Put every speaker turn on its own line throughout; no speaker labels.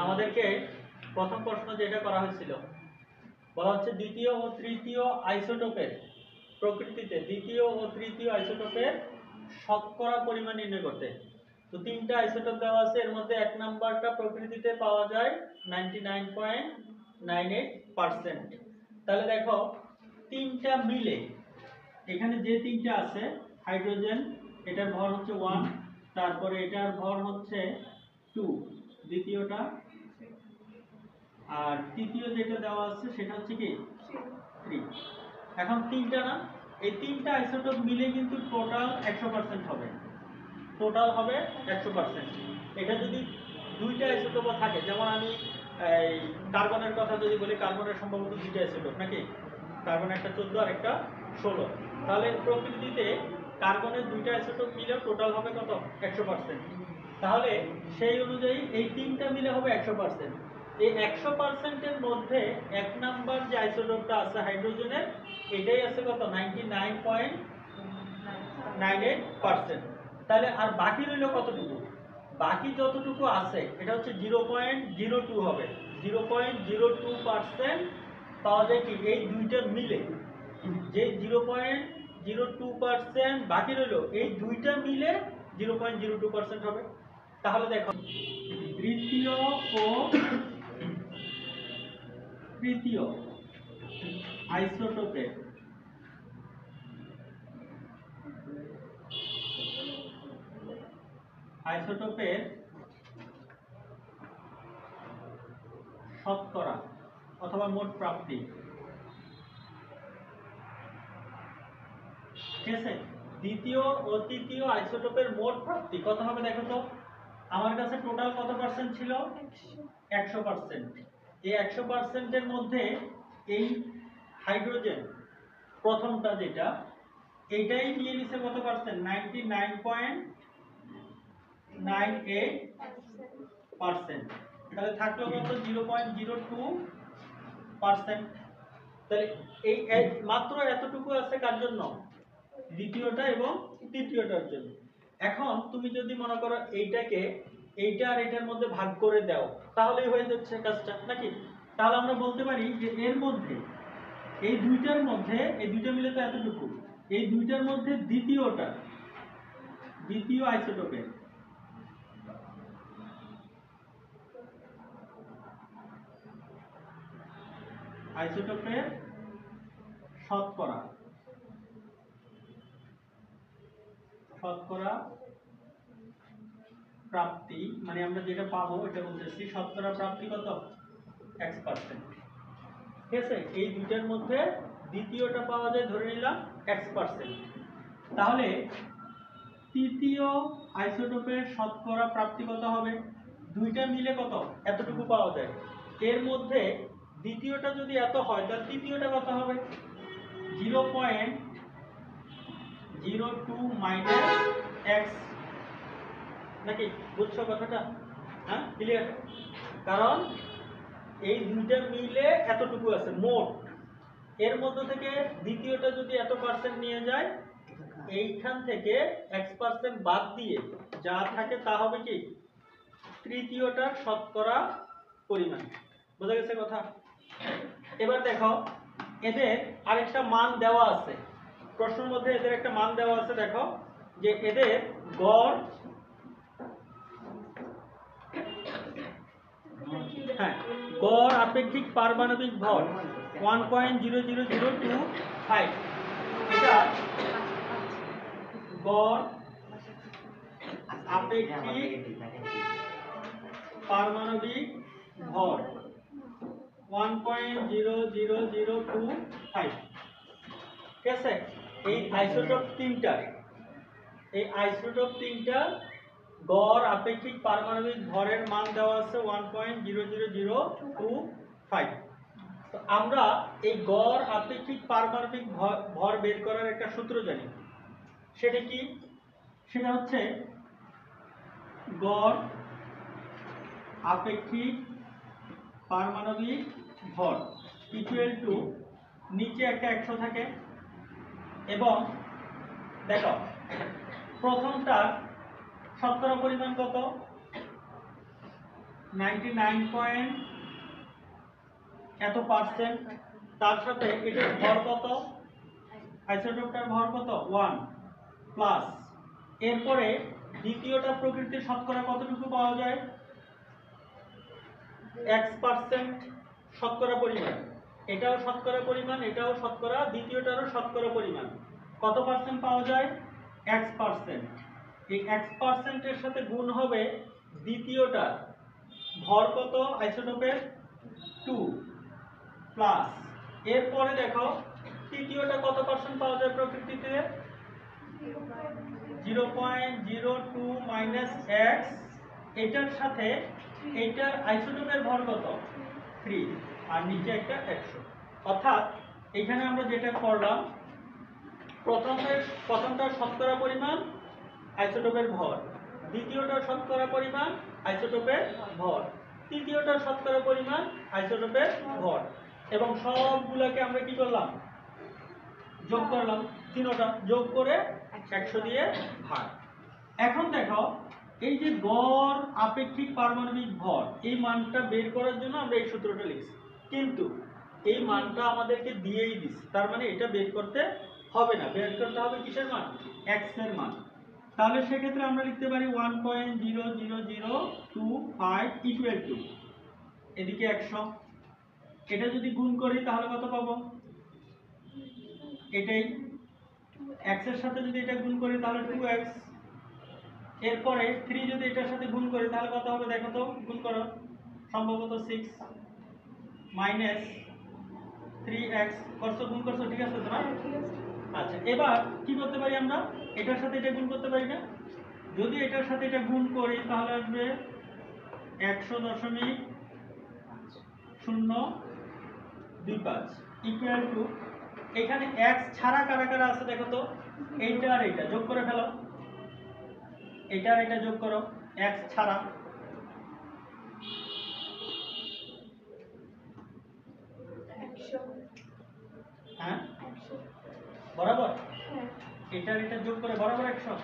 আমাদেরকে প্রথম প্রশ্ন যেটা করা হয়েছিল বলা হচ্ছে দ্বিতীয় ও তৃতীয় আইসোটোপের প্রকৃতিতে দ্বিতীয় ও তৃতীয় আইসোটোপের শতকরা পরিমাণ নির্ণয় করতে। তো তিনটা আইসোটোপ দেওয়া আছে, এর মধ্যে এক নাম্বারটা প্রকৃতিতে পাওয়া যায় 99.98%। তাহলে দেখো তিনটা মিলে এখানে যে তিনটা আছে হাইড্রোজেন, এটার ভর হচ্ছে 1, তারপরে এটার ভর হচ্ছে 2 দ্বিতীয়টা, আর তৃতীয় যেটা দেওয়া আছে সেটা হচ্ছে কি 3। এখন তিনটা না, এই তিনটা আইসোটোপ মিলে কিন্তু টোটাল 100% হবে, টোটাল হবে 100%। এটা যদি দুইটা আইসোটোপ থাকে, যেমন আমি এই কার্বনের কথা যদি বলি, কার্বনের সম্ভবত দুইটা আইসোটোপ নাকি, কার্বন একটা 14 আর একটা 16, তাহলে প্রকৃতিতে কার্বনের দুইটা আইসোটোপ মিলে টোটাল হবে কত 100%। তাহলে সেই অনুযায়ী এই তিনটা মিলে হবে 100%। এই 100% এর মধ্যে এক নাম্বার যে আইসোটোপটা আছে হাইড্রোজেনের, এটাই আছে কত 99.98%। তাহলে আর বাকি রইল কতটুকু? বাকি যতটুকু আছে এটা হচ্ছে 0.02 হবে। 0.02% পাওয়া যায় কি এই দুইটা মিলে। যে 0.02% বাকি রইল, এই দুইটা মিলে 0.02% হবে। তাহলে দেখো দ্বিতীয় ও তৃতীয় আইসোটোপের শতকরা অথবা মোট প্রাপ্তি, ঠিক আছে? দ্বিতীয় ও তৃতীয় আইসোটোপের মোট প্রাপ্তি কত হবে দেখো তো। আমার কাছে টোটাল কত পার্সেন্ট ছিল? 100%। এই 100% এর মধ্যে এই হাইড্রোজেন প্রথমটা যেটা, এইটাই নিয়ে নিছে কত পার্সেন্ট? 99.98%। তাহলে থাকলো কত? 0.02%। তাহলে এই মাত্র এতটুকু আছে কার জন্য? দ্বিতীয়টা এবং তৃতীয়টার জন্য। এখন তুমি যদি মনে করো এইটাকে এইটা আর এটার মধ্যে ভাগ করে দাও, তাহলেই হয়ে যাচ্ছে কাজটা নাকি? তাহলে আমরা বলতে পারি যে এর মধ্যে এই দুইটার মধ্যে, এই দুইটা মিলে তো এতটুকু, এই দুইটার মধ্যে দ্বিতীয় আইসোটোপের শতকরা প্রাপ্তি, মানে আমরা যেটা পাবো এটা বলতেছি শতকরা প্রাপ্তি কত? X%। ঠিক আছে? এই দুইটার মধ্যে দ্বিতীয়টা পাওয়া যায় ধরে নিলাম X%। তাহলে তৃতীয় আইসোটোপের শতকরা প্রাপ্তি কত হবে? দুইটা মিলে কত? এতটুকু পাওয়া যায়। এর মধ্যে দ্বিতীয়টা যদি এত হয় তাহলে তৃতীয়টা কত হবে? 0.02 মাইনাস x, নাকি? বুঝছো কথাটা? হ্যাঁ, ক্লিয়ার? কারণ এই দুইটা মিলে এতটুকু আছে মোট, এর মধ্য থেকে দ্বিতীয়টা যদি এত পার্সেন্ট নিয়ে যায়, এইখান থেকে X% বাদ দিয়ে যা থাকে তা হবে কি তৃতীয়টার শতকরা পরিমাণ। বোঝা গেছে কথা? এবার দেখো এদের আরেকটা মান দেওয়া আছে প্রশ্নের মধ্যে, এদের একটা মান দেওয়া আছে। দেখো যে এদের গড়, হ্যাঁ, গড় আপেক্ষিক পারমাণবিক ভর 1.00025। এটা গড় আপেক্ষিক পারমাণবিক ভর 1.00025। ঠিক আছে? এই আইসোটোপ তিনটার গড় আপেক্ষিক পারমাণবিক ভরের মান দেওয়া আছে 1.00025। তো আমরা এই গড় আপেক্ষিক পারমাণবিক ভর বের করার একটা সূত্র জানি। সেটা কি? সেটা হচ্ছে গড় আপেক্ষিক পারমাণবিক ভর ইকুয়াল টু, নিচে একটা 100 থাকে, এবং দেখো প্রথমটার শতকরা পরিমাণ কত? 99 এত পার্সেন্ট, তার সাথে এটার ভর কত, আইসোটোপটার ভর কত 1 প্লাস, এরপরে দ্বিতীয়টা প্রকৃতির শতকরা কতটুকু পাওয়া যায়, x% শতকরা পরিমাণ, এটাও শতকরা পরিমাণ, এটাও শতকরা, দ্বিতীয়টারও শতকরা পরিমাণ কত পার্সেন্ট পাওয়া যায়, x%। এই x% এর সাথে গুণ হবে দ্বিতীয়টা ভর কত আইসোটোপের 2 প্লাস, এরপরে দেখো তৃতীয়টা কত পার্সেন্ট পাওয়া যায় প্রকৃতিতে 0.02 মাইনাস x, এটার সাথে এটার আইসোটোপের ভর কত 3 আর নিচে একটা 100। অর্থাৎ এখানে আমরা যেটা করলাম, প্রথমটার শতকরা পরিমাণ আইসোটোপের ভর, দ্বিতীয়টার শতকরা পরিমাণ আইসোটোপের ভর, তৃতীয়টার শতকরা পরিমাণ আইসোটোপের ভর, এবং সবগুলোকে আমরা কি করলাম, যোগ করলাম, তিনটা যোগ করে 100 দিয়ে ভাগ। এখন দেখো এই যে গড় আপেক্ষিক পারমাণবিক ভর, এই মানটা বের করার জন্য আমরা এই সূত্রটা লিখছি, কিন্তু এই মানটা আমাদেরকে দিয়েই দিচ্ছে, তার মানে এটা বের করতে হবে না, বের করতে হবে কিসের মান, x এর মান। তাহলে সেক্ষেত্রে আমরা লিখতে পারি 1.00025 ইকুয়াল টু, এদিকে 100, এটা যদি গুণ করি তাহলে কত পাবো, এটাই x এর সাথে যদি এটা গুণ করি তাহলে 2x, এরপরে 3 যদি এটার সাথে গুণ করি তাহলে কত হবে দেখো তো, গুণ করো, সম্ভবত 6 মাইনাস 3x, করছো, গুণ করছো, ঠিক আছে তো না? আচ্ছা, এবার কি করতে পারি আমরা, এটার সাথে এটা গুণ করতে পারি না, যদি এটার সাথে এটা গুণ করি তাহলে আসবে 100.025 ইকুয়াল টু, এখানে x ছাড়া কারা কারা আছে দেখো তো, এইটা আর এইটা যোগ করে ফেলো, এটা আর এটা যোগ করো, x ছাড়া, হ্যাঁ বরাবর, এটা আর এটা যোগ করে বরাবর 100,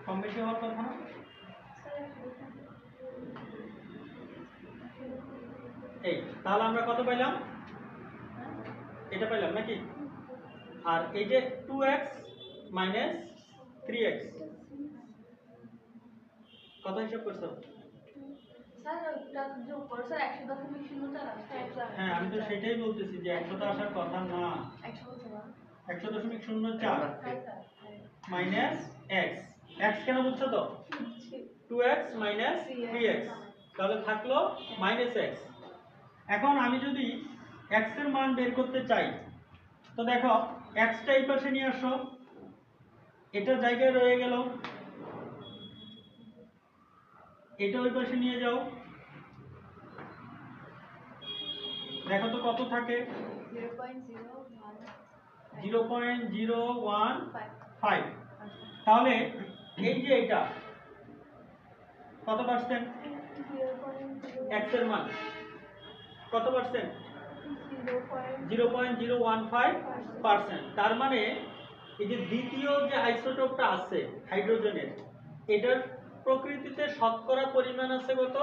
কম বেশি হওয়ার কথা না। এই তাহলে আমরা কত পাইলাম, এটা পাইলাম নাকি, আর এই যে 2x মাইনাস 3x কত হিসাব করছো, হ্যাঁ আমি তো সেটাই বলতেছি যে 100 তো আসার কথা না, 100.04 মাইনাস x, x কেন বুঝছো তো, 2x মাইনাস 3x, তাহলে থাকলো মাইনাস x। এখন আমি যদি x এর মান বের করতে চাই, তো দেখো x টা এই পাশে নিয়ে আসো, এটা জায়গায় রয়ে গেল, এটা ওই পাশে নিয়ে যাও, দেখো তো কত থাকে, 0.015, তাহলে এই যে এটা কত পার্সেন্ট, x এর মান কত পার্সেন্ট, 0.015%, তার মানে এই যে দ্বিতীয় যে আইসোটোপটা আছে হাইড্রোজেনের, এটার প্রকৃতিতে শতকরা পরিমাণ আছে কত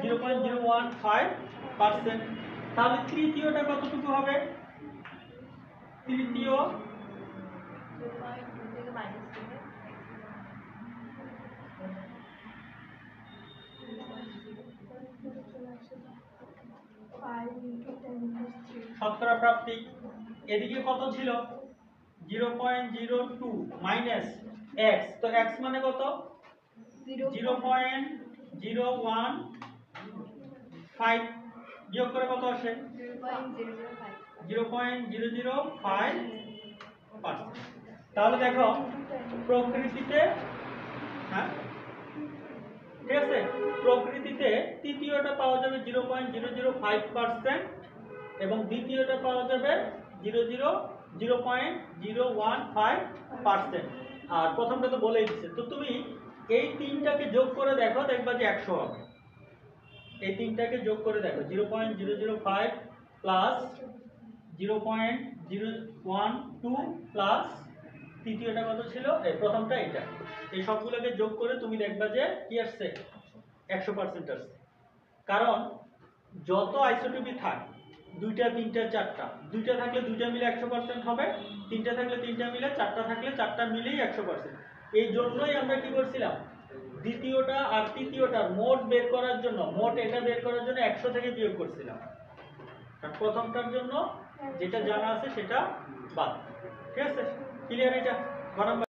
0.015%, তাহলে তৃতীয়টা কতটুকু হবে, তৃতীয় শতকরা প্রাপ্তি, এদিকে কত ছিল 0.02 মাইনাস x, তো x মানে কত 0.015, বিয়োগ করে কত আসে 0.005%। তাহলে দেখো প্রকৃতিতে, হ্যাঁ ঠিক আছে, প্রকৃতিতে তৃতীয়টা পাওয়া যাবে 0.005% এবং দ্বিতীয়টা পাওয়া যাবে 0.015%, আর প্রথমটা তো বলেই দিচ্ছে। তো তুমি এই তিনটাকে যোগ করে দেখো, দেখবা যে 100 হবে, এই তিনটাকে যোগ করে দেখো, 0.005 প্লাস 0.012 প্লাস তৃতীয়টা কত ছিল, এই প্রথমটা এটা, এই সবগুলোকে যোগ করে তুমি দেখবা যে কি আসছে 100% আসছে। কারণ যত আইসোটোপি থাক, 2টা 3টা 4টা, 2টা থাকলে 2টা মিলে 100% হবে, 3টা থাকলে 3টা মিলে, 4টা থাকলে 4টা মিলেই 100%। এই জন্যই আমরা কি করছিলাম, দ্বিতীয়টা আর তৃতীয়টা মোট বের করার জন্য, মোট এটা বের করার জন্য 100 থেকে বিয়োগ করছিলাম, কারণ প্রথমটার জন্য যেটা জানা আছে সেটা বাদ। ঠিক আছে, ক্লিয়ার? এটা